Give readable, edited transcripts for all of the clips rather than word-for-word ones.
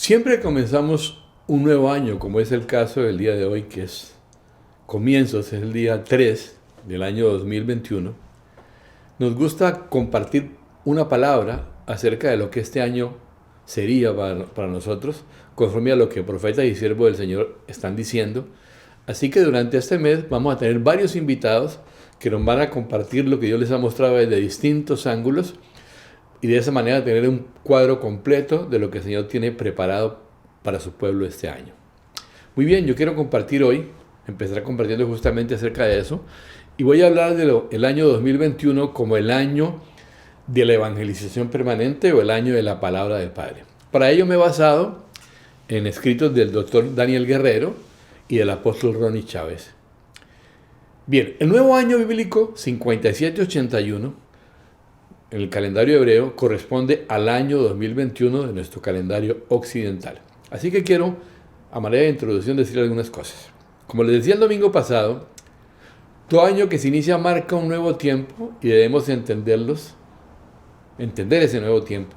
Siempre comenzamos un nuevo año, como es el caso del día de hoy, que es comienzos, es el día 3 del año 2021. Nos gusta compartir una palabra acerca de lo que este año sería para nosotros, conforme a lo que profetas y siervos del Señor están diciendo. Así que durante este mes vamos a tener varios invitados que nos van a compartir lo que Dios les ha mostrado desde distintos ángulos y de esa manera tener un cuadro completo de lo que el Señor tiene preparado para su pueblo este año. Muy bien, yo quiero compartir hoy, empezar compartiendo justamente acerca de eso, y voy a hablar del año 2021 como el año de la evangelización permanente o el año de la palabra del Padre. Para ello me he basado en escritos del doctor Daniel Guerrero y del apóstol Ronnie Chávez. Bien, el nuevo año bíblico 5781 en el calendario hebreo corresponde al año 2021 de nuestro calendario occidental. Así que quiero, a manera de introducción, decir algunas cosas. Como les decía el domingo pasado, todo año que se inicia marca un nuevo tiempo y debemos entender ese nuevo tiempo.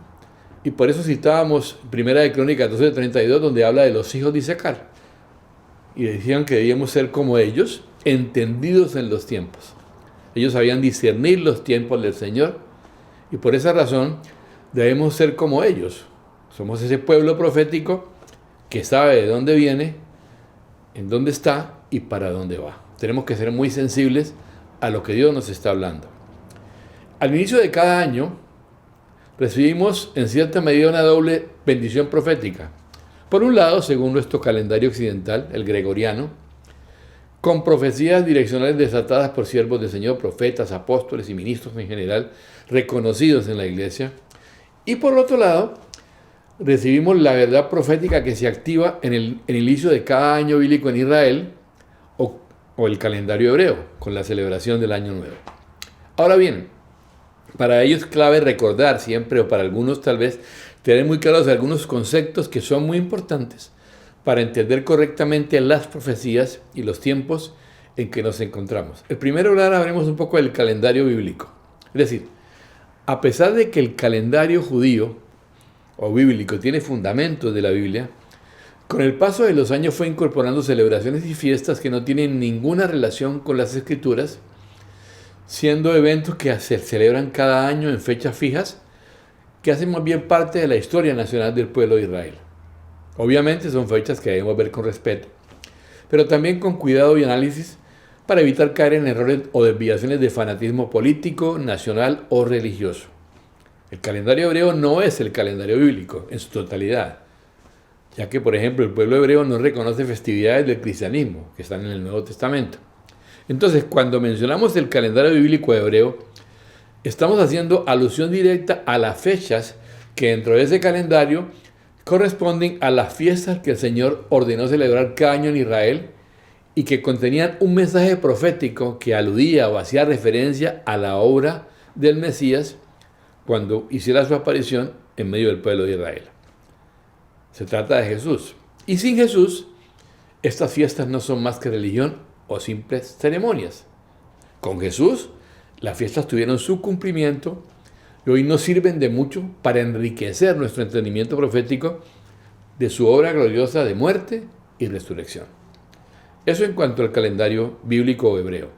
Y por eso citábamos Primera de Crónicas 12:32, donde habla de los hijos de Isaacar. Y decían que debíamos ser como ellos, entendidos en los tiempos. Ellos sabían discernir los tiempos del Señor y por esa razón debemos ser como ellos. Somos ese pueblo profético que sabe de dónde viene, en dónde está y para dónde va. Tenemos que ser muy sensibles a lo que Dios nos está hablando. Al inicio de cada año recibimos en cierta medida una doble bendición profética. Por un lado, según nuestro calendario occidental, el gregoriano, con profecías direccionales desatadas por siervos del Señor, profetas, apóstoles y ministros en general, reconocidos en la iglesia. Y por otro lado, recibimos la verdad profética que se activa en el inicio de cada año bíblico en Israel o el calendario hebreo, con la celebración del Año Nuevo. Ahora bien, para ello es clave recordar siempre, o para algunos tal vez, tener muy claros algunos conceptos que son muy importantes para entender correctamente las profecías y los tiempos en que nos encontramos. El primero, ahora haremos un poco del calendario bíblico. Es decir, a pesar de que el calendario judío o bíblico tiene fundamentos de la Biblia, con el paso de los años fue incorporando celebraciones y fiestas que no tienen ninguna relación con las Escrituras, siendo eventos que se celebran cada año en fechas fijas, que hacen más bien parte de la historia nacional del pueblo de Israel. Obviamente son fechas que debemos ver con respeto, pero también con cuidado y análisis para evitar caer en errores o desviaciones de fanatismo político, nacional o religioso. El calendario hebreo no es el calendario bíblico en su totalidad, ya que, por ejemplo, el pueblo hebreo no reconoce festividades del cristianismo que están en el Nuevo Testamento. Entonces, cuando mencionamos el calendario bíblico hebreo, estamos haciendo alusión directa a las fechas que dentro de ese calendario corresponden a las fiestas que el Señor ordenó celebrar cada año en Israel y que contenían un mensaje profético que aludía o hacía referencia a la obra del Mesías cuando hiciera su aparición en medio del pueblo de Israel. Se trata de Jesús. Y sin Jesús, estas fiestas no son más que religión o simples ceremonias. Con Jesús, las fiestas tuvieron su cumplimiento y hoy nos sirven de mucho para enriquecer nuestro entendimiento profético de su obra gloriosa de muerte y resurrección. Eso en cuanto al calendario bíblico hebreo.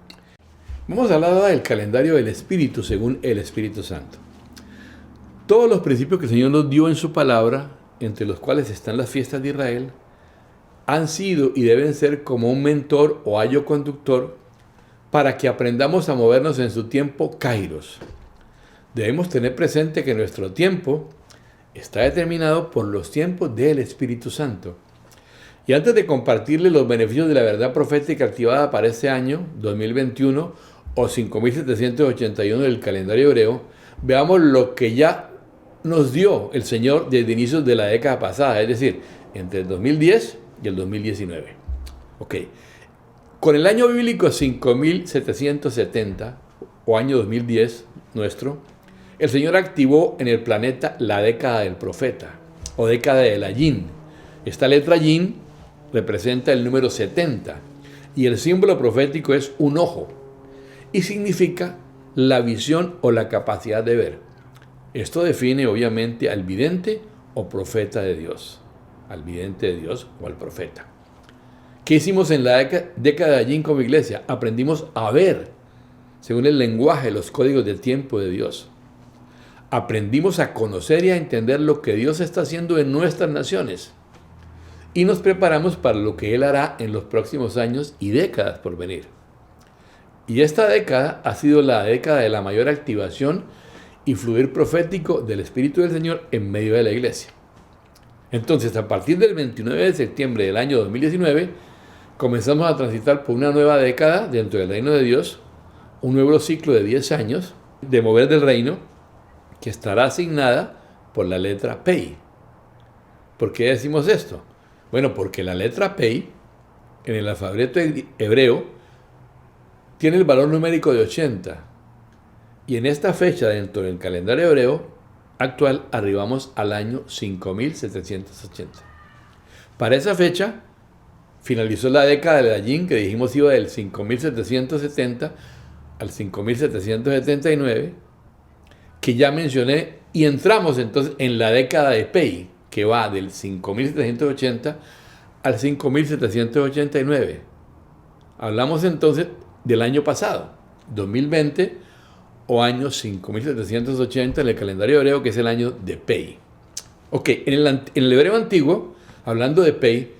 Vamos a hablar ahora del calendario del Espíritu según el Espíritu Santo. Todos los principios que el Señor nos dio en su palabra, entre los cuales están las fiestas de Israel, han sido y deben ser como un mentor o ayo conductor para que aprendamos a movernos en su tiempo kairos. Debemos tener presente que nuestro tiempo está determinado por los tiempos del Espíritu Santo. Y antes de compartirles los beneficios de la verdad profética activada para este año 2021 o 5781 del calendario hebreo, veamos lo que ya nos dio el Señor desde inicios de la década pasada, es decir, entre el 2010 y el 2019. Ok. Con el año bíblico 5770 o año 2010 nuestro, el Señor activó en el planeta la década del profeta o década de la Yin. Esta letra Yin representa el número 70 y el símbolo profético es un ojo y significa la visión o la capacidad de ver. Esto define obviamente al vidente o profeta de Dios. al vidente de Dios o al profeta. ¿Qué hicimos en la década de allí como iglesia? Aprendimos a ver, según el lenguaje, los códigos del tiempo de Dios. Aprendimos a conocer y a entender lo que Dios está haciendo en nuestras naciones. Y nos preparamos para lo que Él hará en los próximos años y décadas por venir. Y esta década ha sido la década de la mayor activación y fluir profético del Espíritu del Señor en medio de la iglesia. Entonces, a partir del 29 de septiembre del año 2019, comenzamos a transitar por una nueva década dentro del reino de Dios, un nuevo ciclo de 10 años de mover del reino que estará asignada por la letra Pei. ¿Por qué decimos esto? Bueno, porque la letra Pei en el alfabeto hebreo tiene el valor numérico de 80. Y en esta fecha dentro del calendario hebreo actual arribamos al año 5780. Para esa fecha finalizó la década de Adayín, que dijimos iba del 5770 al 5779, que ya mencioné, y entramos entonces en la década de Pei, que va del 5780 al 5789. Hablamos entonces del año pasado, 2020, o año 5780 en el calendario hebreo, que es el año de Pei. Ok, en el hebreo antiguo, hablando de Pei,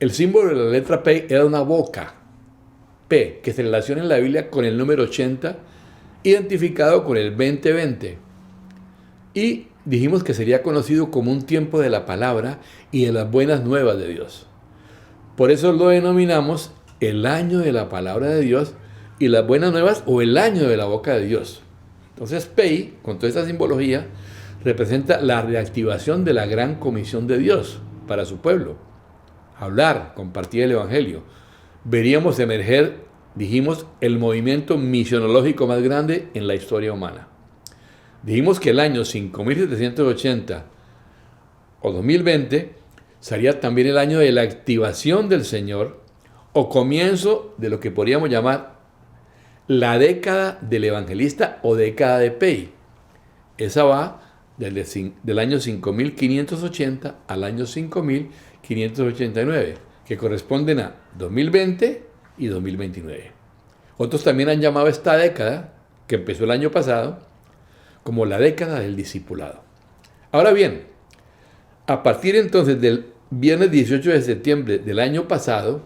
el símbolo de la letra Pei era una boca, P, que se relaciona en la Biblia con el número 80, identificado con el 2020. Y dijimos que sería conocido como un tiempo de la palabra y de las buenas nuevas de Dios. Por eso lo denominamos el año de la palabra de Dios y las buenas nuevas, o el año de la boca de Dios. Entonces Pei, con toda esta simbología, representa la reactivación de la gran comisión de Dios para su pueblo. Hablar, compartir el evangelio. Veríamos emerger, dijimos, el movimiento misionológico más grande en la historia humana. Dijimos que el año 5780 o 2020 sería también el año de la activación del Señor, o comienzo de lo que podríamos llamar la década del evangelista o década de Pei. Esa va del año 5580 al año 5589, que corresponden a 2020 y 2029. Otros también han llamado esta década, que empezó el año pasado, como la década del discipulado. Ahora bien, a partir entonces del viernes 18 de septiembre del año pasado,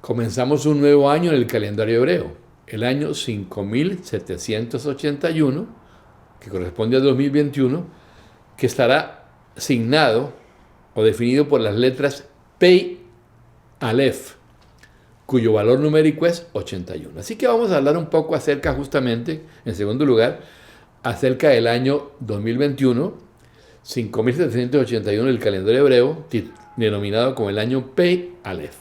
comenzamos un nuevo año en el calendario hebreo, el año 5781, que corresponde a 2021, que estará signado o definido por las letras Pei Aleph, cuyo valor numérico es 81. Así que vamos a hablar un poco acerca, justamente, en segundo lugar, acerca del año 2021, 5781 del calendario hebreo, denominado como el año Pei Aleph.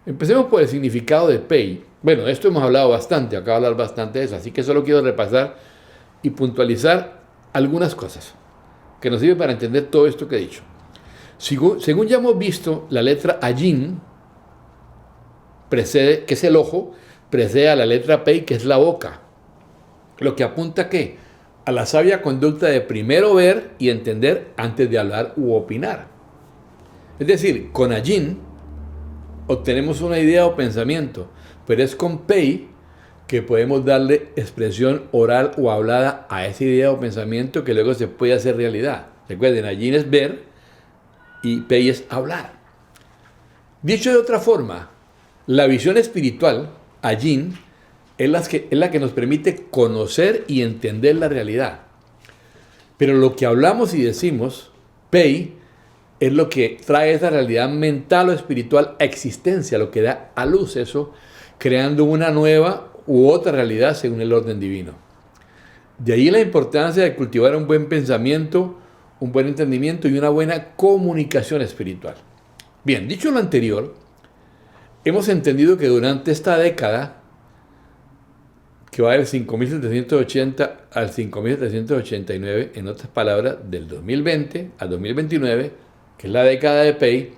Empecemos por el significado de Pei. Bueno, esto hemos hablado bastante, acabo de hablar bastante de eso, así que solo quiero repasar y puntualizar algunas cosas que nos sirven para entender todo esto que he dicho. Según ya hemos visto, la letra Ayin precede, que es el ojo, precede a la letra Pei, que es la boca. Lo que apunta ¿a qué? A la sabia conducta de primero ver y entender antes de hablar u opinar. Es decir, con Ayin obtenemos una idea o pensamiento, pero es con Pei que podemos darle expresión oral o hablada a esa idea o pensamiento que luego se puede hacer realidad. Recuerden, Ayin es ver y Pei es hablar. Dicho de otra forma, la visión espiritual, Ayin, es la que nos permite conocer y entender la realidad. Pero lo que hablamos y decimos, Pei, es lo que trae esa realidad mental o espiritual a existencia, lo que da a luz eso, creando una nueva u otra realidad según el orden divino. De ahí la importancia de cultivar un buen pensamiento, un buen entendimiento y una buena comunicación espiritual. Bien, dicho lo anterior, hemos entendido que durante esta década, que va del 5780 al 5789, en otras palabras, del 2020 al 2029, que es la década de Pei,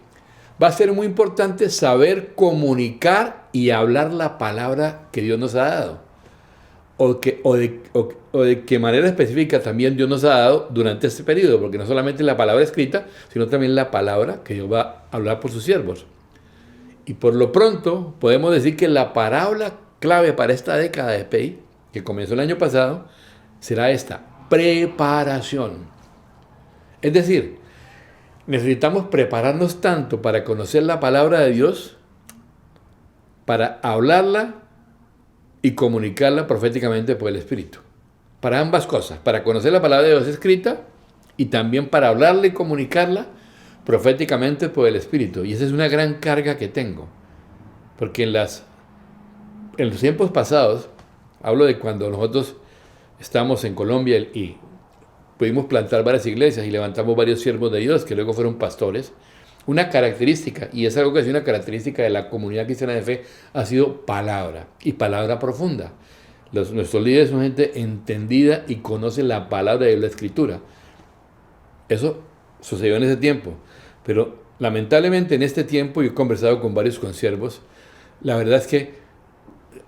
va a ser muy importante saber comunicar y hablar la palabra que Dios nos ha dado. o de qué manera específica también Dios nos ha dado durante este periodo, porque no solamente la palabra escrita, sino también la palabra que Dios va a hablar por sus siervos. Y por lo pronto podemos decir que la parábola clave para esta década de PEI, que comenzó el año pasado, será esta: preparación. Es decir, necesitamos prepararnos tanto para conocer la palabra de Dios, para hablarla y comunicarla proféticamente por el Espíritu. Para ambas cosas, para conocer la palabra de Dios escrita y también para hablarla y comunicarla proféticamente por el Espíritu. Y esa es una gran carga que tengo, porque en los tiempos pasados, hablo de cuando nosotros estamos en Colombia y pudimos plantar varias iglesias y levantamos varios siervos de Dios que luego fueron pastores. Una característica, y es algo que es una característica de la comunidad cristiana de fe, ha sido palabra, y palabra profunda. Nuestros líderes son gente entendida y conoce la palabra de la Escritura. Eso sucedió en ese tiempo, pero lamentablemente en este tiempo, yo he conversado con varios consiervos, la verdad es que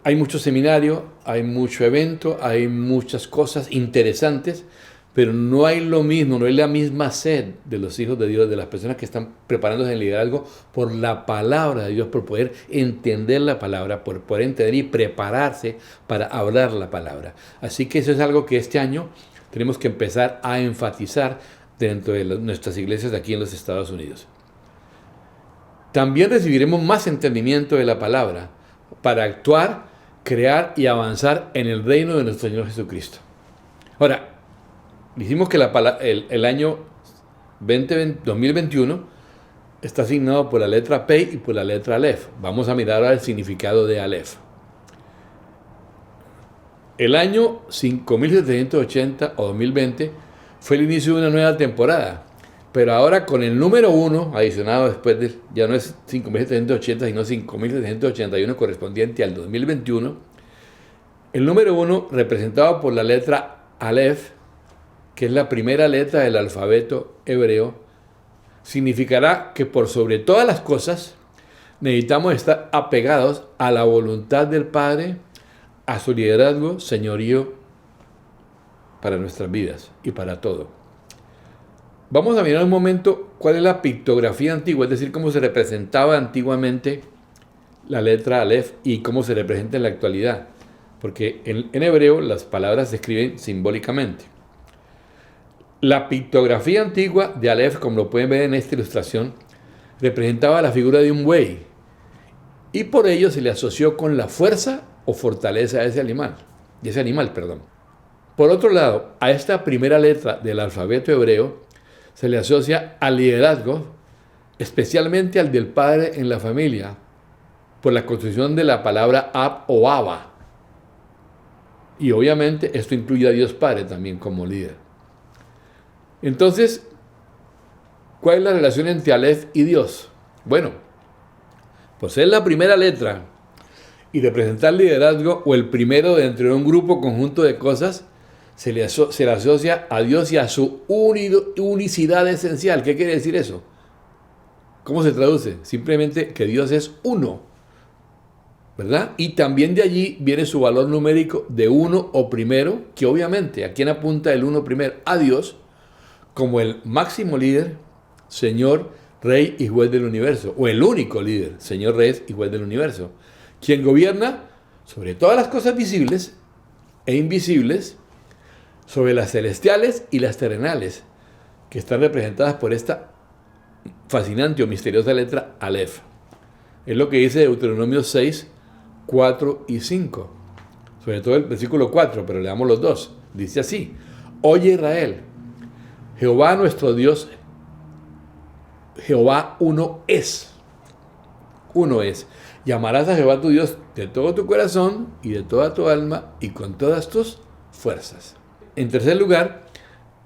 hay mucho seminario, hay mucho evento, hay muchas cosas interesantes, pero no hay lo mismo, no hay la misma sed de los hijos de Dios, de las personas que están preparándose en liderazgo por la palabra de Dios, por poder entender la palabra, por poder entender y prepararse para hablar la palabra. Así que eso es algo que este año tenemos que empezar a enfatizar dentro de nuestras iglesias aquí en los Estados Unidos. También recibiremos más entendimiento de la palabra para actuar, crear y avanzar en el reino de nuestro Señor Jesucristo. Ahora, dijimos que el año 2021 está asignado por la letra P y por la letra Aleph. Vamos a mirar ahora el significado de Aleph. El año 5780 o 2020 fue el inicio de una nueva temporada, pero ahora con el número 1 adicionado después ya no es 5780 sino 5781 correspondiente al 2021. El número 1 representado por la letra Aleph, que es la primera letra del alfabeto hebreo, significará que por sobre todas las cosas necesitamos estar apegados a la voluntad del Padre, a su liderazgo, señorío para nuestras vidas y para todo. Vamos a mirar un momento cuál es la pictografía antigua, es decir, cómo se representaba antiguamente la letra Aleph y cómo se representa en la actualidad, porque en hebreo las palabras se escriben simbólicamente. La pictografía antigua de Aleph, como lo pueden ver en esta ilustración, representaba la figura de un buey y por ello se le asoció con la fuerza o fortaleza de ese animal. Por otro lado, a esta primera letra del alfabeto hebreo se le asocia al liderazgo, especialmente al del padre en la familia, por la construcción de la palabra Ab o Abba. Y obviamente esto incluye a Dios Padre también como líder. Entonces, ¿cuál es la relación entre Aleph y Dios? Bueno, por ser la primera letra y representar liderazgo o el primero dentro de un grupo conjunto de cosas, se le asocia a Dios y a su unicidad esencial. ¿Qué quiere decir eso? ¿Cómo se traduce? Simplemente que Dios es uno, ¿verdad? Y también de allí viene su valor numérico de uno o primero, que obviamente, ¿a quién apunta el uno primero? A Dios, como el máximo líder, Señor, Rey y Juez del universo, o el único líder, Señor, Rey y Juez del universo, quien gobierna sobre todas las cosas visibles e invisibles, sobre las celestiales y las terrenales, que están representadas por esta fascinante o misteriosa letra Aleph. Es lo que dice Deuteronomio 6, 4 y 5, sobre todo el versículo 4, pero leamos los dos. Dice así: Oye Israel, Jehová nuestro Dios, Jehová uno es. Uno es. Llamarás a Jehová tu Dios de todo tu corazón y de toda tu alma y con todas tus fuerzas. En tercer lugar,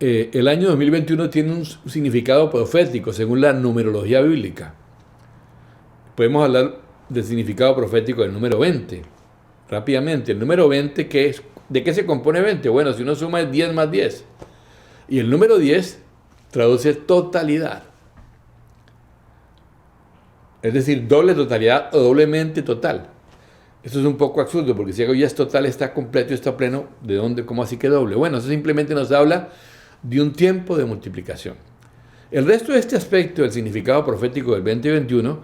el año 2021 tiene un significado profético según la numerología bíblica. Podemos hablar del significado profético del número 20. Rápidamente, el número 20, ¿de qué se compone 20? Bueno, si uno suma es 10 más 10. Y el número 10 traduce totalidad. Es decir, doble totalidad o doblemente total. Esto es un poco absurdo, porque si algo ya es total, está completo y está pleno, ¿de dónde? ¿Cómo así que doble? Bueno, eso simplemente nos habla de un tiempo de multiplicación. El resto de este aspecto del significado profético del 2021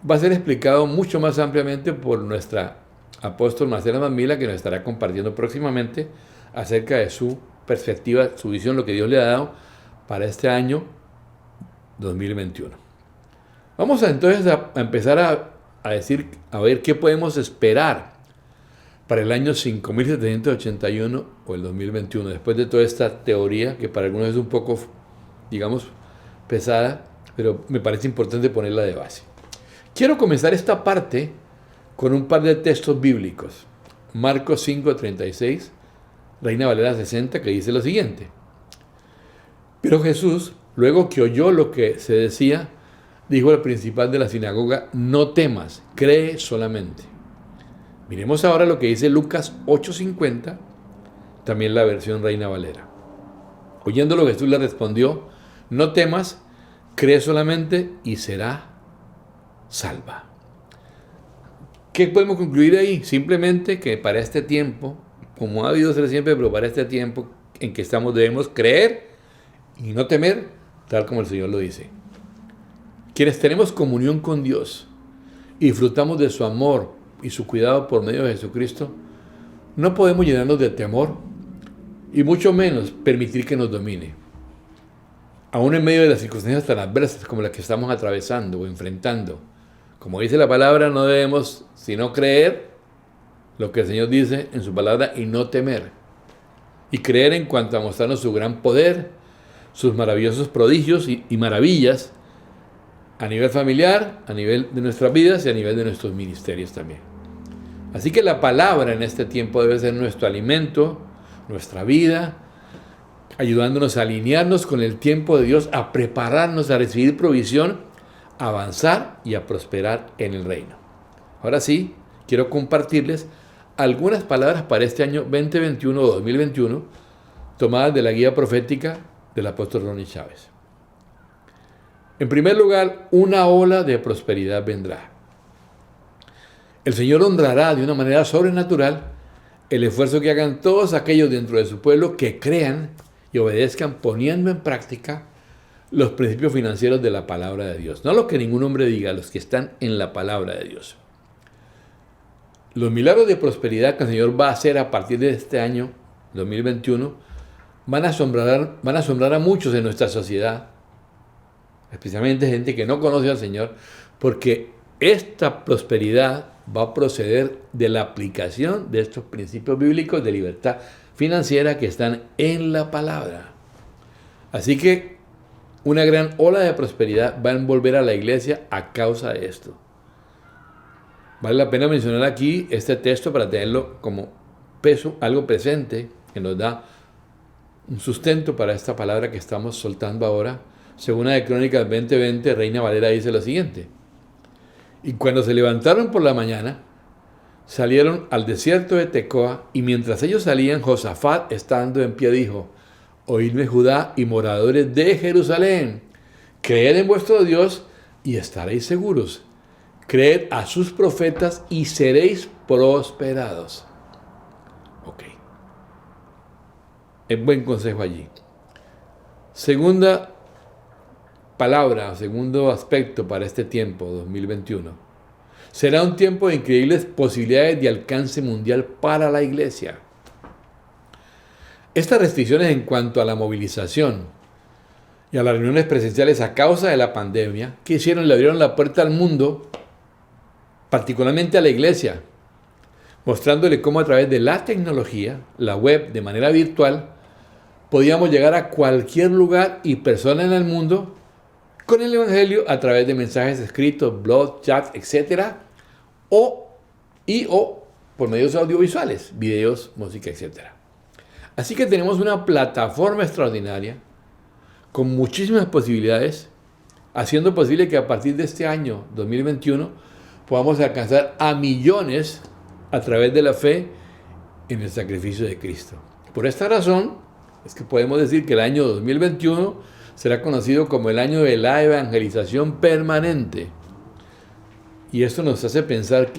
va a ser explicado mucho más ampliamente por nuestra apóstol Marcela Mamila, que nos estará compartiendo próximamente acerca de su perspectiva, su visión, lo que Dios le ha dado para este año 2021. Vamos entonces a empezar a decir, a ver qué podemos esperar para el año 5781 o el 2021, después de toda esta teoría que para algunos es un poco, digamos, pesada, pero me parece importante ponerla de base. Quiero comenzar esta parte con un par de textos bíblicos. Marcos 5:36, Reina Valera 60, que dice lo siguiente: pero Jesús, luego que oyó lo que se decía, dijo al principal de la sinagoga: no temas, cree solamente. Miremos ahora lo que dice Lucas 8:50, también la versión Reina Valera. Oyéndolo, Jesús le respondió: no temas, cree solamente y será salva. ¿Qué podemos concluir ahí? Simplemente que para este tiempo, como ha habido siempre, pero para este tiempo en que estamos, debemos creer y no temer, tal como el Señor lo dice. Quienes tenemos comunión con Dios y disfrutamos de su amor y su cuidado por medio de Jesucristo, no podemos llenarnos de temor y mucho menos permitir que nos domine. Aún en medio de las circunstancias tan adversas como las que estamos atravesando o enfrentando, como dice la palabra, no debemos sino creer lo que el Señor dice en su palabra y no temer. Y creer en cuanto a mostrarnos su gran poder, sus maravillosos prodigios y maravillas a nivel familiar, a nivel de nuestras vidas y a nivel de nuestros ministerios también. Así que la palabra en este tiempo debe ser nuestro alimento, nuestra vida, ayudándonos a alinearnos con el tiempo de Dios, a prepararnos a recibir provisión, a avanzar y a prosperar en el reino. Ahora sí, quiero compartirles algunas palabras para este año 2021 o 2021, tomadas de la guía profética del apóstol Ronnie Chávez. En primer lugar, una ola de prosperidad vendrá. El Señor honrará de una manera sobrenatural el esfuerzo que hagan todos aquellos dentro de su pueblo que crean y obedezcan poniendo en práctica los principios financieros de la palabra de Dios. No lo que ningún hombre diga, los que están en la palabra de Dios. Los milagros de prosperidad que el Señor va a hacer a partir de este año 2021 van a asombrar a muchos en nuestra sociedad, especialmente gente que no conoce al Señor, porque esta prosperidad va a proceder de la aplicación de estos principios bíblicos de libertad financiera que están en la palabra. Así que una gran ola de prosperidad va a envolver a la iglesia a causa de esto. Vale la pena mencionar aquí este texto para tenerlo como peso, algo presente, que nos da un sustento para esta palabra que estamos soltando ahora. Segunda de Crónicas 20:20, Reina Valera dice lo siguiente: y cuando se levantaron por la mañana, salieron al desierto de Tecoa, y mientras ellos salían, Josafat, estando en pie, dijo: oídme Judá y moradores de Jerusalén, creed en vuestro Dios y estaréis seguros. Creed a sus profetas y seréis prosperados. Ok. Es buen consejo allí. Segunda palabra, segundo aspecto para este tiempo, 2021. Será un tiempo de increíbles posibilidades de alcance mundial para la iglesia. Estas restricciones en cuanto a la movilización y a las reuniones presenciales a causa de la pandemia, ¿qué hicieron? Le abrieron la puerta al mundo, particularmente a la iglesia, mostrándole cómo a través de la tecnología, la web, de manera virtual, podíamos llegar a cualquier lugar y persona en el mundo con el Evangelio a través de mensajes escritos, blogs, chats, etc. o por medios audiovisuales, videos, música, etc. Así que tenemos una plataforma extraordinaria con muchísimas posibilidades, haciendo posible que a partir de este año 2021 podamos alcanzar a millones a través de la fe en el sacrificio de Cristo. Por esta razón es que podemos decir que el año 2021 será conocido como el año de la evangelización permanente. Y esto nos hace pensar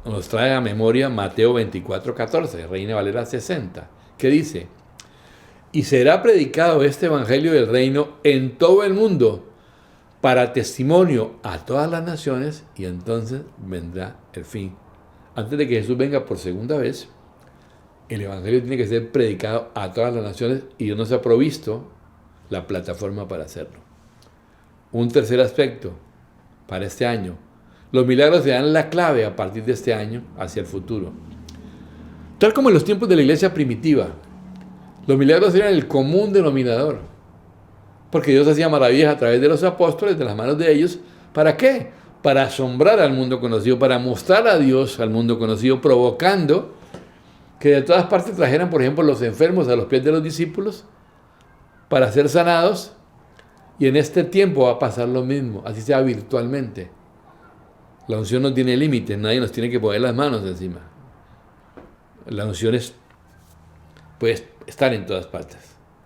nos trae a memoria Mateo 24:14, Reina Valera 60, que dice: y será predicado este evangelio del reino en todo el mundo para testimonio a todas las naciones, y entonces vendrá el fin. Antes de que Jesús venga por segunda vez, el evangelio tiene que ser predicado a todas las naciones y Dios nos ha provisto la plataforma para hacerlo. Un tercer aspecto para este año: los milagros serán la clave a partir de este año hacia el futuro. Tal como en los tiempos de la iglesia primitiva, los milagros eran el común denominador, porque Dios hacía maravillas a través de los apóstoles, de las manos de ellos. ¿Para qué? Para asombrar al mundo conocido, para mostrar a Dios al mundo conocido, provocando que de todas partes trajeran, por ejemplo, los enfermos a los pies de los discípulos para ser sanados. Y en este tiempo va a pasar lo mismo, así sea virtualmente. La unción no tiene límites, nadie nos tiene que poner las manos encima. La unción puede estar en todas partes.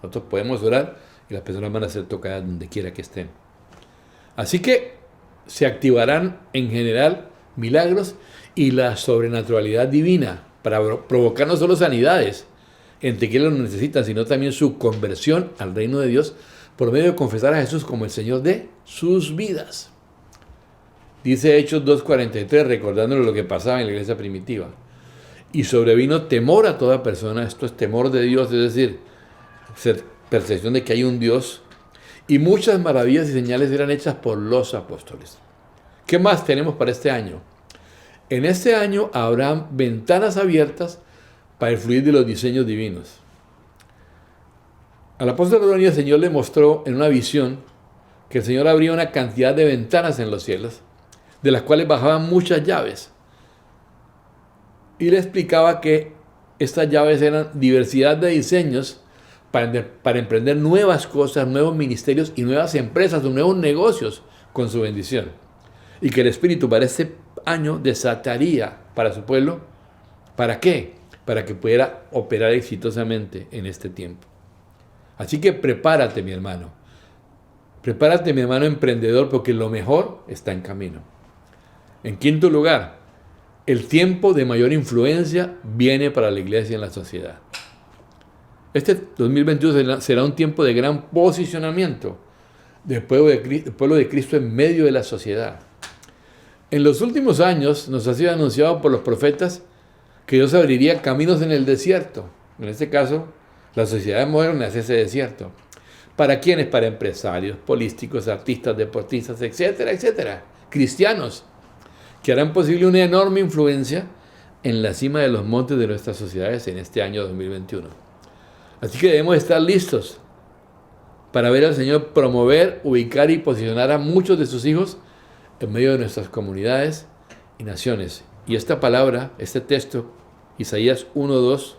Nosotros podemos orar y las personas van a ser tocadas donde quiera que estén. Así que se activarán en general milagros y la sobrenaturalidad divina para provocar no solo sanidades entre quienes lo necesitan, sino también su conversión al reino de Dios por medio de confesar a Jesús como el Señor de sus vidas. Dice Hechos 2:43, recordándole lo que pasaba en la iglesia primitiva: y sobrevino temor a toda persona. Esto es temor de Dios, es decir, percepción de que hay un Dios, y muchas maravillas y señales eran hechas por los apóstoles. ¿Qué más tenemos para este año? En este año habrá ventanas abiertas para el fluir de los diseños divinos. Al apóstol Ronnie el Señor le mostró en una visión que el Señor abría una cantidad de ventanas en los cielos, de las cuales bajaban muchas llaves. Y le explicaba que estas llaves eran diversidad de diseños para emprender nuevas cosas, nuevos ministerios y nuevas empresas o nuevos negocios con su bendición. Y que el Espíritu para este año desataría para su pueblo. ¿Para qué? Para que pudiera operar exitosamente en este tiempo. Así que prepárate, mi hermano. Prepárate, mi hermano emprendedor, porque lo mejor está en camino. En quinto lugar, el tiempo de mayor influencia viene para la iglesia en la sociedad. Este 2021 será un tiempo de gran posicionamiento del pueblo de Cristo en medio de la sociedad. En los últimos años nos ha sido anunciado por los profetas que Dios abriría caminos en el desierto. En este caso, la sociedad moderna es ese desierto. ¿Para quiénes? Para empresarios, políticos, artistas, deportistas, etcétera, etcétera. Cristianos, que harán posible una enorme influencia en la cima de los montes de nuestras sociedades en este año 2021. Así que debemos estar listos para ver al Señor promover, ubicar y posicionar a muchos de sus hijos en medio de nuestras comunidades y naciones. Y esta palabra, este texto, Isaías 1:2,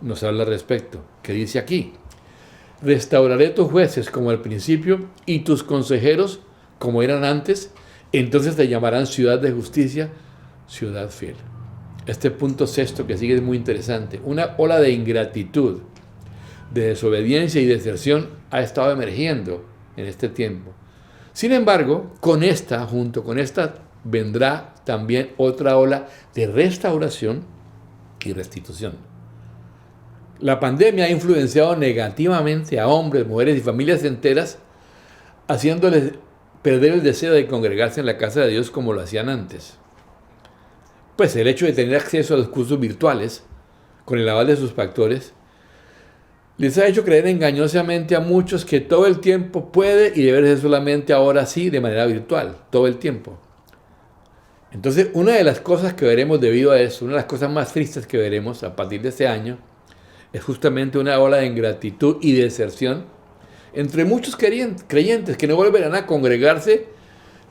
nos habla al respecto, que dice aquí: restauraré tus jueces como al principio y tus consejeros como eran antes, entonces te llamarán ciudad de justicia, ciudad fiel. Este punto sexto que sigue es muy interesante. Una ola de ingratitud, de desobediencia y deserción ha estado emergiendo en este tiempo. Sin embargo, junto con esta, vendrá también otra ola de restauración y restitución. La pandemia ha influenciado negativamente a hombres, mujeres y familias enteras, haciéndoles perder el deseo de congregarse en la casa de Dios como lo hacían antes. Pues el hecho de tener acceso a los cursos virtuales, con el aval de sus pastores, les ha hecho creer engañosamente a muchos que todo el tiempo puede y debe ser solamente ahora sí, de manera virtual, todo el tiempo. Entonces, una de las cosas que veremos debido a eso, una de las cosas más tristes que veremos a partir de este año, es justamente una ola de ingratitud y deserción entre muchos creyentes que no volverán a congregarse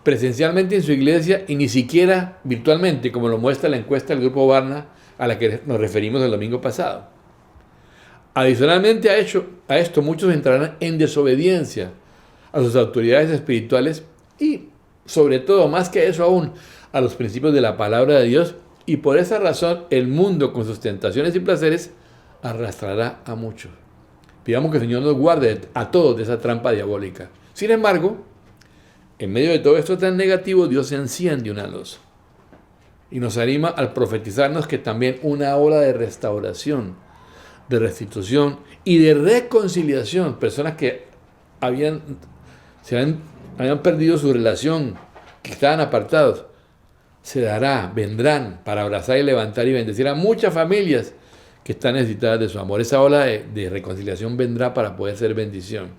presencialmente en su iglesia y ni siquiera virtualmente, como lo muestra la encuesta del Grupo Barna a la que nos referimos el domingo pasado. Adicionalmente a esto, muchos entrarán en desobediencia a sus autoridades espirituales y, sobre todo, más que eso aún, a los principios de la palabra de Dios, y por esa razón el mundo con sus tentaciones y placeres arrastrará a muchos. Pidamos que el Señor nos guarde a todos de esa trampa diabólica. Sin embargo, en medio de todo esto tan negativo, Dios enciende una luz. y nos anima al profetizarnos que también una ola de restauración, de restitución y de reconciliación, personas que habían perdido su relación, que estaban apartados, se dará, vendrán para abrazar y levantar y bendecir a muchas familias que están necesitadas de su amor. Esa ola de reconciliación vendrá para poder ser bendición.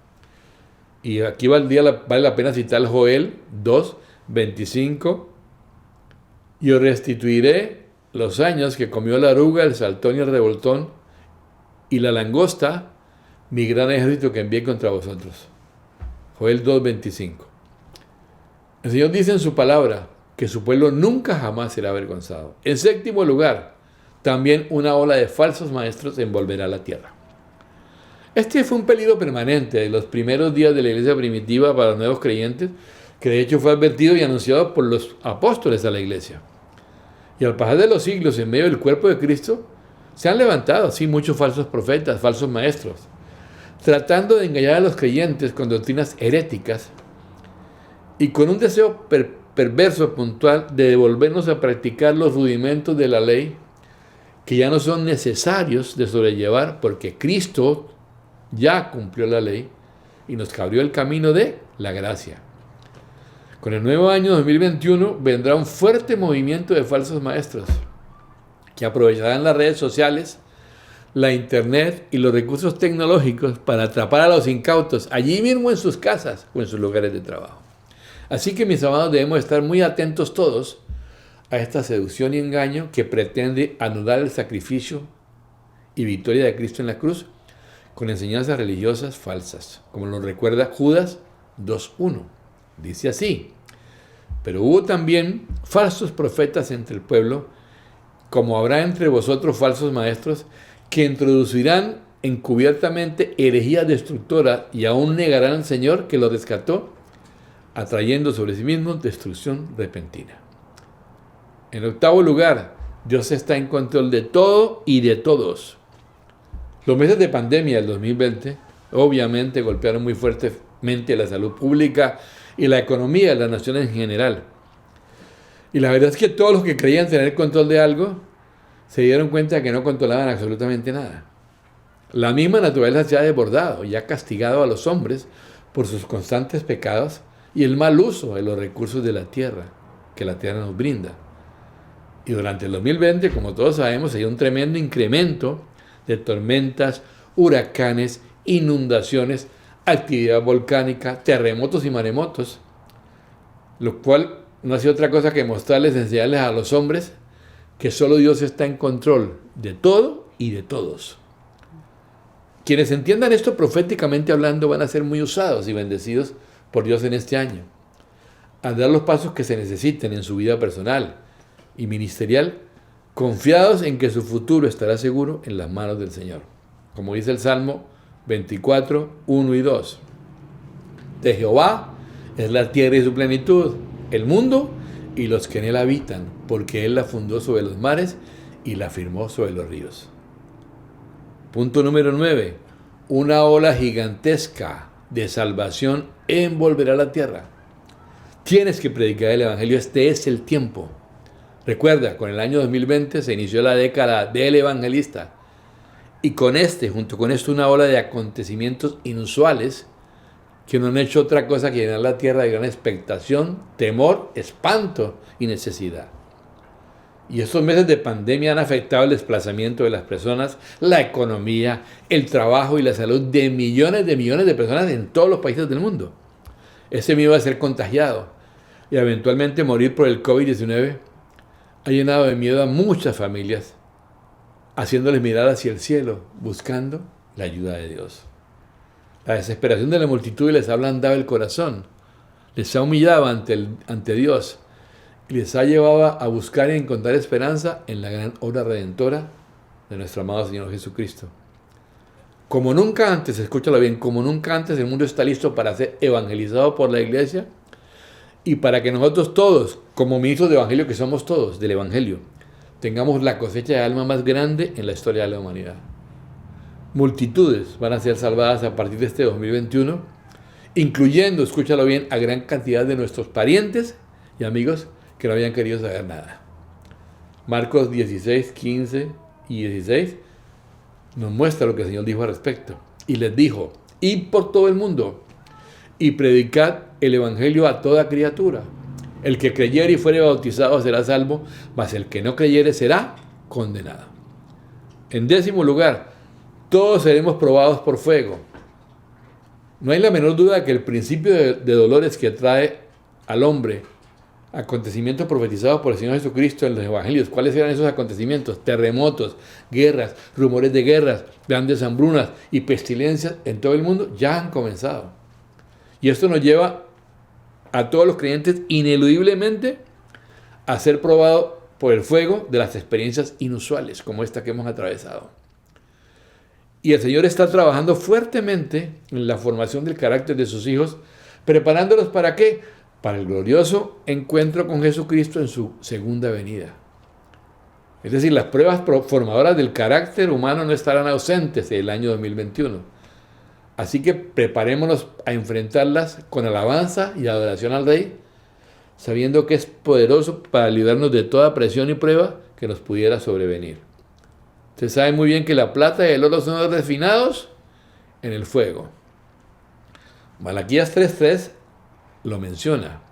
Y aquí vale la pena citar Joel 2, 25. Yo restituiré los años que comió la oruga, el saltón y el revoltón y la langosta, mi gran ejército que envié contra vosotros. Joel 2, 25. El Señor dice en su palabra que su pueblo nunca jamás será avergonzado. En séptimo lugar, también una ola de falsos maestros envolverá la tierra. Este fue un peligro permanente de los primeros días de la iglesia primitiva para los nuevos creyentes, que de hecho fue advertido y anunciado por los apóstoles a la iglesia. Y al pasar de los siglos en medio del cuerpo de Cristo, se han levantado así muchos falsos profetas, falsos maestros, tratando de engañar a los creyentes con doctrinas heréticas y con un deseo perverso puntual de devolvernos a practicar los rudimentos de la ley que ya no son necesarios de sobrellevar porque Cristo ya cumplió la ley y nos abrió el camino de la gracia. Con el nuevo año 2021 vendrá un fuerte movimiento de falsos maestros que aprovecharán las redes sociales, la internet y los recursos tecnológicos para atrapar a los incautos allí mismo en sus casas o en sus lugares de trabajo. Así que, mis amados, debemos estar muy atentos todos a esta seducción y engaño que pretende anular el sacrificio y victoria de Cristo en la cruz con enseñanzas religiosas falsas, como lo recuerda Judas 2:1. Dice así: pero hubo también falsos profetas entre el pueblo, como habrá entre vosotros falsos maestros, que introducirán encubiertamente herejías destructoras y aún negarán al Señor que los rescató, atrayendo sobre sí mismos destrucción repentina. En octavo lugar, Dios está en control de todo y de todos. Los meses de pandemia del 2020 obviamente golpearon muy fuertemente la salud pública y la economía de las naciones en general. Y la verdad es que todos los que creían tener control de algo se dieron cuenta que no controlaban absolutamente nada. La misma naturaleza se ha desbordado y ha castigado a los hombres por sus constantes pecados y el mal uso de los recursos de la tierra, que la tierra nos brinda. Y durante el 2020, como todos sabemos, hay un tremendo incremento de tormentas, huracanes, inundaciones, actividad volcánica, terremotos y maremotos, lo cual no ha sido otra cosa que mostrarles, enseñarles a los hombres que solo Dios está en control de todo y de todos. Quienes entiendan esto proféticamente hablando van a ser muy usados y bendecidos por Dios en este año, a dar los pasos que se necesiten en su vida personal y ministerial, confiados en que su futuro estará seguro en las manos del Señor. Como dice el Salmo 24, 1 y 2. De Jehová es la tierra y su plenitud, el mundo y los que en él habitan, porque él la fundó sobre los mares y la firmó sobre los ríos. Punto número 9. Una ola gigantesca de salvación envolverá la tierra. Tienes que predicar el Evangelio, este es el tiempo. Recuerda, con el año 2020 se inició la década del evangelista. Y junto con esto, una ola de acontecimientos inusuales que no han hecho otra cosa que llenar la tierra de gran expectación, temor, espanto y necesidad. Y estos meses de pandemia han afectado el desplazamiento de las personas, la economía, el trabajo y la salud de millones de personas en todos los países del mundo. Ese miedo a ser contagiado y eventualmente morir por el COVID-19 ha llenado de miedo a muchas familias, haciéndoles mirar hacia el cielo, buscando la ayuda de Dios. La desesperación de la multitud les ha ablandado el corazón, les ha humillado ante Dios y les ha llevado a buscar y encontrar esperanza en la gran obra redentora de nuestro amado Señor Jesucristo. Como nunca antes, escúchalo bien, como nunca antes el mundo está listo para ser evangelizado por la iglesia y para que nosotros todos, como ministros de evangelio que somos todos, del evangelio, tengamos la cosecha de alma más grande en la historia de la humanidad. Multitudes van a ser salvadas a partir de este 2021, incluyendo, escúchalo bien, a gran cantidad de nuestros parientes y amigos que no habían querido saber nada. Marcos 16, 15 y 16 nos muestra lo que el Señor dijo al respecto. Y les dijo, id por todo el mundo y predicad el evangelio a toda criatura. El que creyere y fuere bautizado será salvo, mas el que no creyere será condenado. En 10º lugar, todos seremos probados por fuego. No hay la menor duda que el principio de dolores que trae al hombre acontecimientos profetizados por el Señor Jesucristo en los evangelios. ¿Cuáles eran esos acontecimientos? Terremotos, guerras, rumores de guerras, grandes hambrunas y pestilencias en todo el mundo ya han comenzado. Y esto nos lleva a todos los creyentes ineludiblemente a ser probados por el fuego de las experiencias inusuales como esta que hemos atravesado. Y el Señor está trabajando fuertemente en la formación del carácter de sus hijos, preparándolos ¿para qué? Para el glorioso encuentro con Jesucristo en su segunda venida. Es decir, las pruebas formadoras del carácter humano no estarán ausentes en el año 2021. Así que preparémonos a enfrentarlas con alabanza y adoración al Rey, sabiendo que es poderoso para librarnos de toda presión y prueba que nos pudiera sobrevenir. Usted sabe muy bien que la plata y el oro son refinados en el fuego. Malaquías 3:3 lo menciona.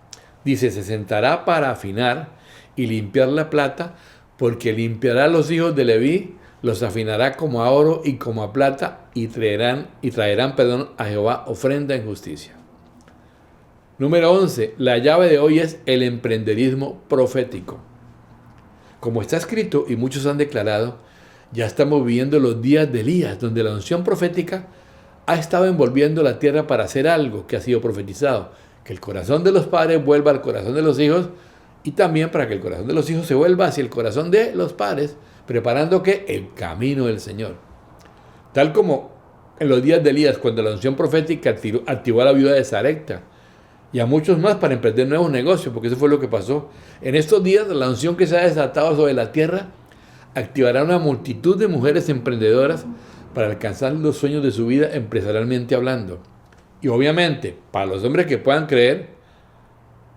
Dice, se sentará para afinar y limpiar la plata, porque limpiará a los hijos de Leví, los afinará como a oro y como a plata, y traerán a Jehová ofrenda en justicia. Número 11. La llave de hoy es el emprenderismo profético. Como está escrito y muchos han declarado, ya estamos viviendo los días de Elías, donde la unción profética ha estado envolviendo la tierra para hacer algo que ha sido profetizado, que el corazón de los padres vuelva al corazón de los hijos, y también para que el corazón de los hijos se vuelva hacia el corazón de los padres, preparando que el camino del Señor. Tal como en los días de Elías, cuando la unción profética activó a la viuda de Sarepta y a muchos más para emprender nuevos negocios, porque eso fue lo que pasó. En estos días, la unción que se ha desatado sobre la tierra activará una multitud de mujeres emprendedoras para alcanzar los sueños de su vida empresarialmente hablando. Y obviamente, para los hombres que puedan creer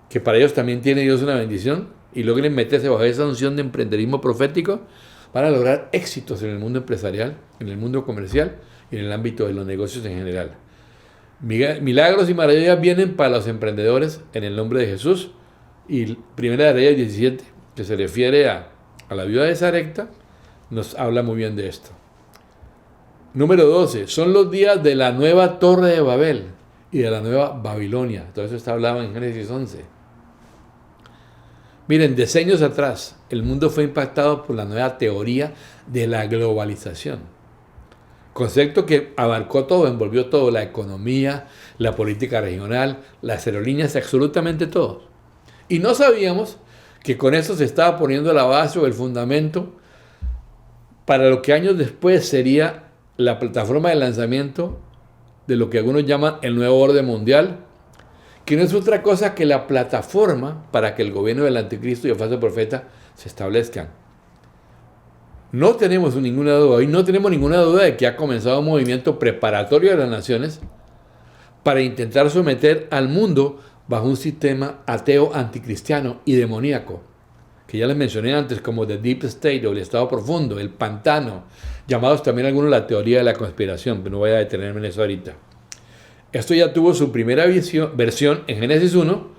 que para ellos también tiene Dios una bendición y logren meterse bajo esa unción de emprenderismo profético, van a lograr éxitos en el mundo empresarial, en el mundo comercial y en el ámbito de los negocios en general. Milagros y maravillas vienen para los emprendedores en el nombre de Jesús. Y Primera de Reyes 17, que se refiere a la viuda de Sarepta, nos habla muy bien de esto. Número 12. Son los días de la nueva Torre de Babel y de la nueva Babilonia. Todo eso está hablado en Génesis 11. Miren, decenios atrás, el mundo fue impactado por la nueva teoría de la globalización. Concepto que abarcó todo, envolvió todo, la economía, la política regional, las aerolíneas, absolutamente todo. Y no sabíamos que con eso se estaba poniendo la base o el fundamento para lo que años después sería la plataforma de lanzamiento de lo que algunos llaman el nuevo orden mundial, que no es otra cosa que la plataforma para que el gobierno del anticristo y el falso profeta se establezcan. No tenemos ninguna duda, hoy no tenemos ninguna duda de que ha comenzado un movimiento preparatorio de las naciones para intentar someter al mundo bajo un sistema ateo, anticristiano y demoníaco, que ya les mencioné antes como The Deep State o el Estado Profundo, el pantano, llamados también algunos la teoría de la conspiración, pero no voy a detenerme en eso ahorita. Esto ya tuvo su primera versión en Génesis 1,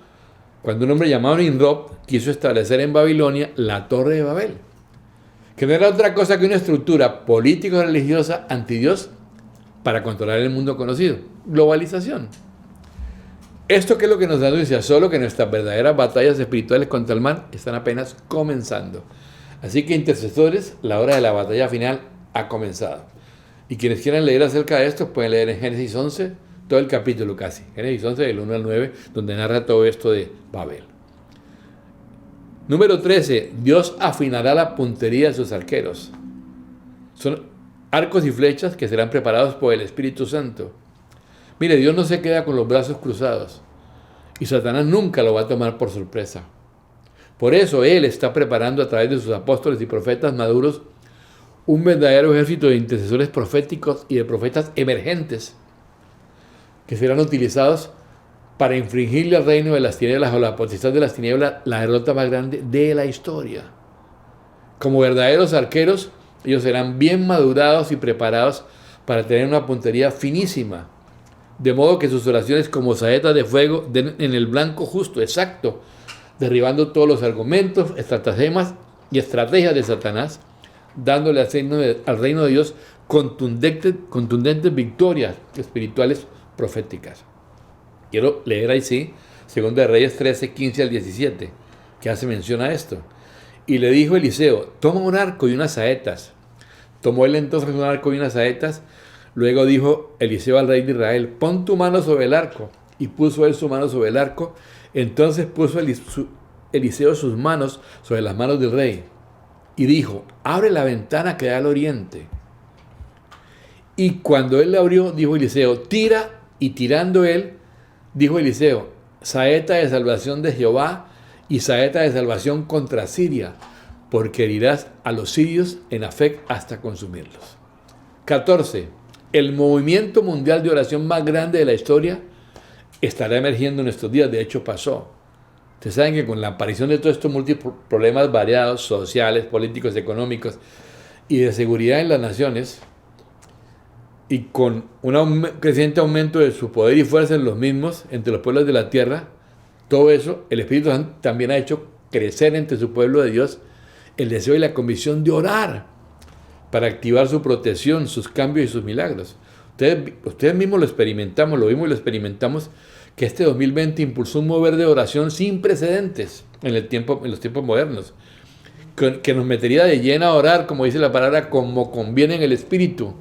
cuando un hombre llamado Nimrod quiso establecer en Babilonia la Torre de Babel, que no era otra cosa que una estructura político-religiosa antidios para controlar el mundo conocido. Globalización. ¿Esto qué es lo que nos anuncia? Solo que nuestras verdaderas batallas espirituales contra el mal están apenas comenzando. Así que intercesores, la hora de la batalla final ha comenzado. Y quienes quieran leer acerca de esto pueden leer en Génesis 11, todo el capítulo casi. Génesis 11 del 1 al 9, donde narra todo esto de Babel. Número 13. Dios afinará la puntería de sus arqueros. Son arcos y flechas que serán preparados por el Espíritu Santo. Mire, Dios no se queda con los brazos cruzados. Y Satanás nunca lo va a tomar por sorpresa. Por eso Él está preparando a través de sus apóstoles y profetas maduros un verdadero ejército de intercesores proféticos y de profetas emergentes que serán utilizados para infringirle al reino de las tinieblas o la potestad de las tinieblas la derrota más grande de la historia. Como verdaderos arqueros, ellos serán bien madurados y preparados para tener una puntería finísima, de modo que sus oraciones como saetas de fuego den en el blanco justo, exacto, derribando todos los argumentos, estratagemas y estrategias de Satanás, dándole al reino de Dios contundentes victorias espirituales proféticas. Quiero leer ahí sí, 2 de Reyes 13, 15 al 17, que hace mención a esto. Y le dijo Eliseo, toma un arco y unas saetas. Tomó él entonces un arco y unas saetas. Luego dijo Eliseo al rey de Israel, pon tu mano sobre el arco. Y puso él su mano sobre el arco. Entonces puso Eliseo sus manos sobre las manos del rey. Y dijo, abre la ventana que da al oriente. Y cuando él la abrió, dijo Eliseo, tira. Y tirando él, dijo Eliseo, saeta de salvación de Jehová y saeta de salvación contra Siria, porque herirás a los sirios en Afec hasta consumirlos. 14. El movimiento mundial de oración más grande de la historia estará emergiendo en estos días. De hecho, pasó. Ustedes saben que con la aparición de todos estos múltiples problemas variados, sociales, políticos, económicos y de seguridad en las naciones, y con un creciente aumento de su poder y fuerza en los mismos, entre los pueblos de la tierra, todo eso, el Espíritu Santo también ha hecho crecer entre su pueblo de Dios el deseo y la convicción de orar para activar su protección, sus cambios y sus milagros. Ustedes mismos lo experimentamos, lo vimos y lo experimentamos, que este 2020 impulsó un mover de oración sin precedentes en los tiempos modernos, que nos metería de lleno a orar, como dice la palabra, como conviene en el Espíritu,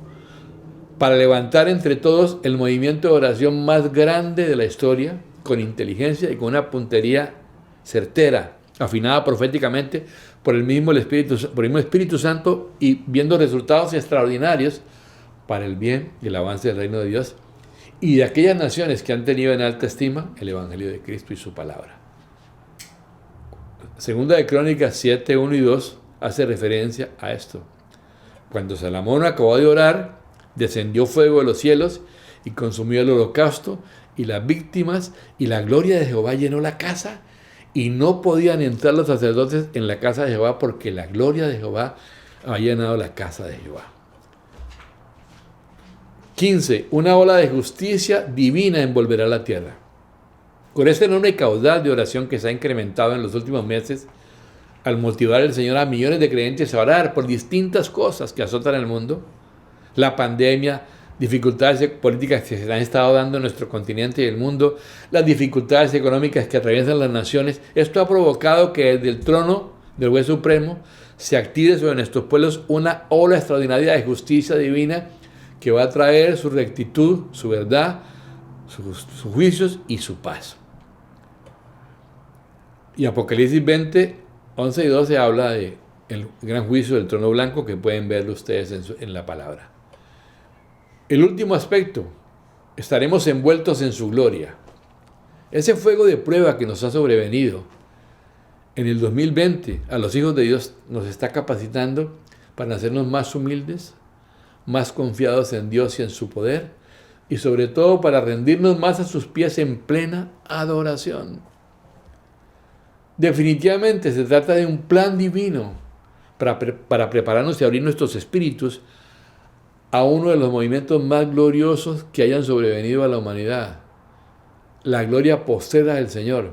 para levantar entre todos el movimiento de oración más grande de la historia, con inteligencia y con una puntería certera, afinada proféticamente por el mismo Espíritu Santo y viendo resultados extraordinarios para el bien y el avance del reino de Dios y de aquellas naciones que han tenido en alta estima el Evangelio de Cristo y su palabra. Segunda de Crónicas 7, 1 y 2 hace referencia a esto. Cuando Salomón acabó de orar, descendió fuego de los cielos y consumió el holocausto y las víctimas, y la gloria de Jehová llenó la casa, y no podían entrar los sacerdotes en la casa de Jehová porque la gloria de Jehová había llenado la casa de Jehová. 15. Una ola de justicia divina envolverá la tierra. Con este enorme caudal de oración que se ha incrementado en los últimos meses, al motivar el Señor a millones de creyentes a orar por distintas cosas que azotan el mundo, la pandemia, dificultades políticas que se han estado dando en nuestro continente y el mundo, las dificultades económicas que atraviesan las naciones, esto ha provocado que desde el trono del Juez Supremo se active sobre nuestros pueblos una ola extraordinaria de justicia divina que va a traer su rectitud, su verdad, sus juicios y su paz. Y Apocalipsis 20, 11 y 12 habla del gran juicio del trono blanco que pueden verlo ustedes en la palabra. El último aspecto, estaremos envueltos en su gloria. Ese fuego de prueba que nos ha sobrevenido en el 2020 a los hijos de Dios nos está capacitando para hacernos más humildes, más confiados en Dios y en su poder, y sobre todo para rendirnos más a sus pies en plena adoración. Definitivamente se trata de un plan divino para prepararnos y abrir nuestros espíritus a uno de los movimientos más gloriosos que hayan sobrevenido a la humanidad, la gloria postrera del Señor.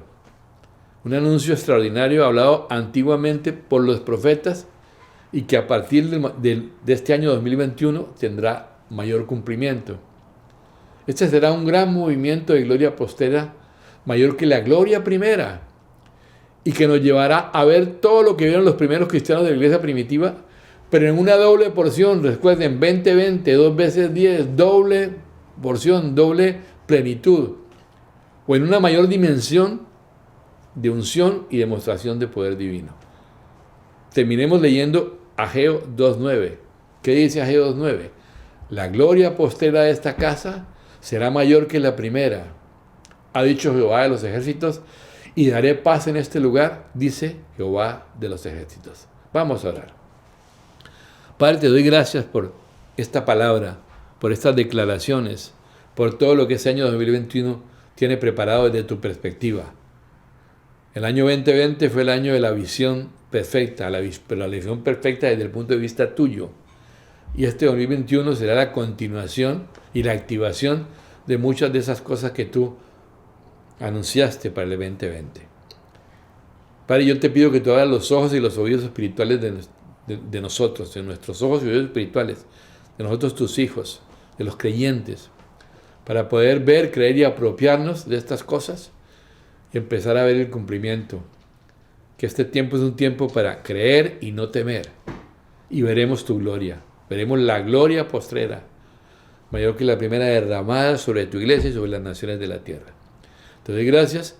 Un anuncio extraordinario hablado antiguamente por los profetas y que a partir de este año 2021 tendrá mayor cumplimiento. Este será un gran movimiento de gloria postrera, mayor que la gloria primera, y que nos llevará a ver todo lo que vieron los primeros cristianos de la iglesia primitiva, pero en una doble porción. Recuerden, 20, 2 veces 10, doble porción, doble plenitud, o en una mayor dimensión de unción y demostración de poder divino. Terminemos leyendo Ageo 2.9. ¿Qué dice Ageo 2.9? La gloria postrera de esta casa será mayor que la primera, ha dicho Jehová de los ejércitos, y daré paz en este lugar, dice Jehová de los ejércitos. Vamos a orar. Padre, te doy gracias por esta palabra, por estas declaraciones, por todo lo que este año 2021 tiene preparado desde tu perspectiva. El año 2020 fue el año de la visión perfecta, pero la visión perfecta desde el punto de vista tuyo. Y este 2021 será la continuación y la activación de muchas de esas cosas que tú anunciaste para el 2020. Padre, yo te pido que tú abras los ojos y los oídos espirituales de nosotros, de nuestros ojos y oídos espirituales, de nosotros tus hijos, de los creyentes, para poder ver, creer y apropiarnos de estas cosas y empezar a ver el cumplimiento. Que este tiempo es un tiempo para creer y no temer. Y veremos tu gloria. Veremos la gloria postrera, mayor que la primera derramada sobre tu iglesia y sobre las naciones de la tierra. Te doy gracias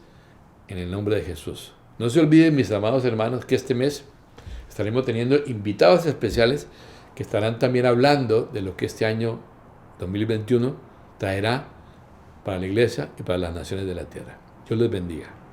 en el nombre de Jesús. No se olviden, mis amados hermanos, que este mes estaremos teniendo invitados especiales que estarán también hablando de lo que este año 2021 traerá para la iglesia y para las naciones de la tierra. Dios les bendiga.